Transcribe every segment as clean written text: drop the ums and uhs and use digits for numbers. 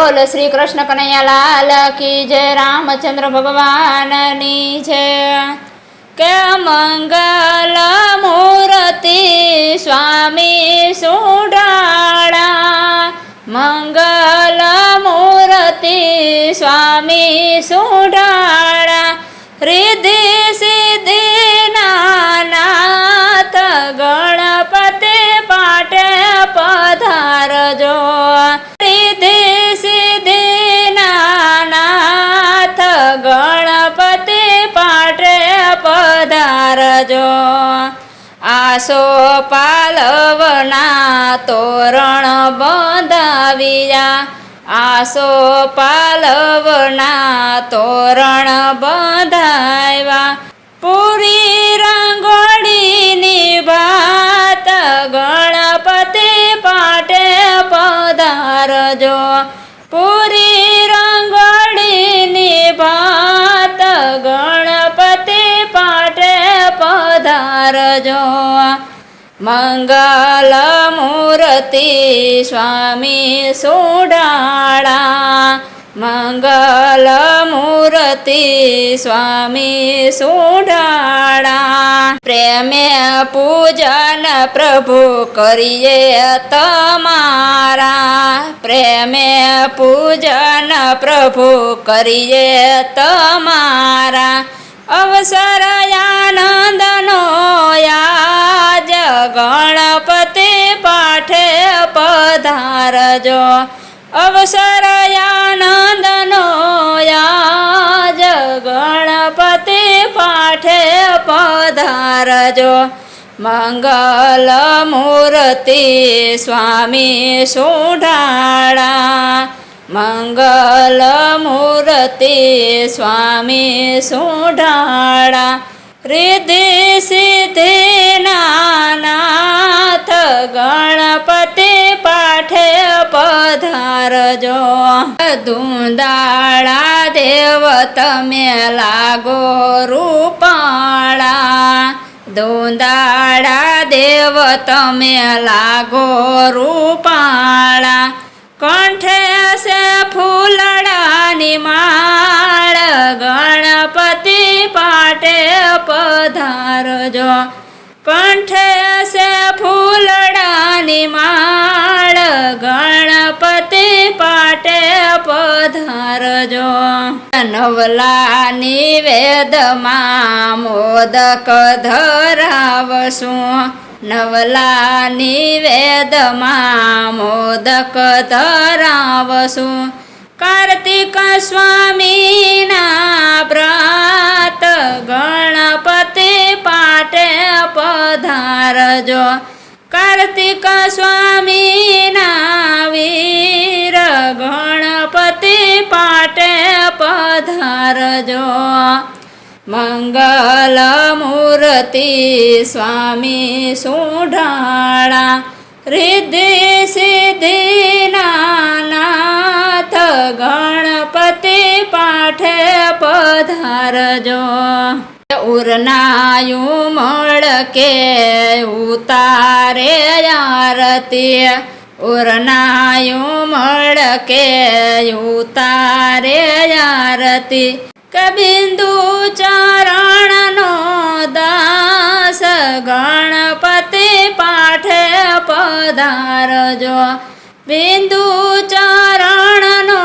बोल श्री कृष्ण कन्हैया लाल की जय। रामचंद्र भगवान नी जय। के मंगल मूर्ति स्वामी सुडाड़ा, मंगल मूर्ति स्वामी सुडाड़ा। रिद्धि सिद्धि नाथ गणपति पाटे पधारजो। रिद्धि सिद्धि नाथ गणपति पाटे पधारजो। आसो पालवना तोरण बंधाविया, आसो पालवना तोरण बंधाव्या। पूरी रंगोळीनी भात गणपति पाटे पधारजो। पूरी रंगोळीनी भात गणपति पाटे पधारजो। मंगल मूर्ति स्वामी सुडाड़ा, मंगल मूर्ति स्वामी सुडाड़ा। प्रेमे पूजन प्रभु करिए तमारा, प्रेमे पूजन प्रभु करिए तमारा। अवसर आनंदनो आज गणपति पाठे पधारजो। अवसर आनंदनो आज गणपति पाठे पधारजो। मंगल मूर्ति स्वामी सुडाड़ा, मंगल मूर्ति स्वामी सुडाड़ा। रिद्धि सिद्धि नाथ गणपति पाठे पधारजो। धूंदाड़ा देव तमे लागो रूपाड़ा, धूंदाड़ा देव तमे लागो रूपाड़ा। कंठे से फूलड़ानी माळ गणपति पाटे पधारजो। कंठे से फूलड़ानी माळ गणपति पाटे पधारजो। नवला निवेदमा मोदक धरावसु, नवला निवेदमा मोदक धरावसु। कार्तिक स्वामी ना व्रत गणपति पाटे पधारजो। कार्तिक स्वामी ना वीर गणपति पाटे पधारजो। मंगल मूर्ति स्वामी सुडाड़ा, रिद्धि सिद्धि नाथ गणपति पाठे पधारजो। उरनायु मड़के उतारे आरती, उरनायु मड़के उतारे आरती। बिंदु चरण नो दास गणपति पाठे पधारजो। बिंदु चरण नो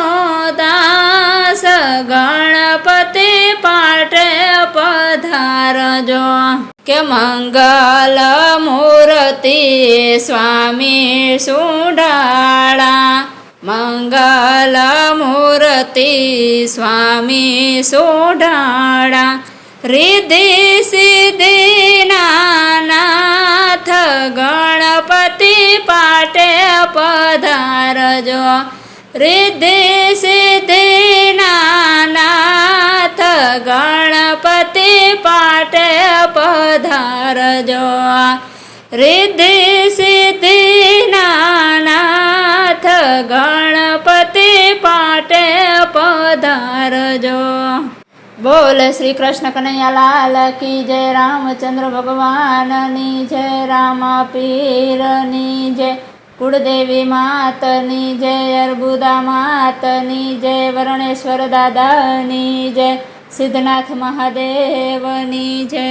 दास गणपति पाठे पधारजो। के मंगल मूर्ति स्वामी सुडाड़ा, मंगल मूर्ति स्वामी सुडाड़ा। रिद्धि सिद्धि नाथ गणपति पाटे पधारजो। रिद्धि सिद्धि नाथ गणपति पाटे पधारजो। रिद्धि सिद्धि नाथ गणपति पाटे पधारजो। बोल श्री कृष्ण कन्हैया लाल की जय। रामचंद्र भगवान नी जय। रामा पीर नी जय। કુળદેવી માતની જય, અર્બુદા માતની જય, વર્ણેશ્વર દાદાની જય, સિદ્ધનાથ મહાદેવની જય.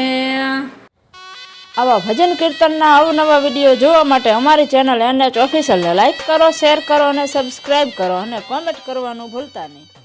આવા ભજન કીર્તનના અવનવા વિડીયો જોવા માટે અમારી ચેનલ NH ઓફિશિયલને લાઇક કરો, શેર કરો અને સબસ્ક્રાઈબ કરો અને કોમેન્ટ કરવાનું ભૂલતા નહીં.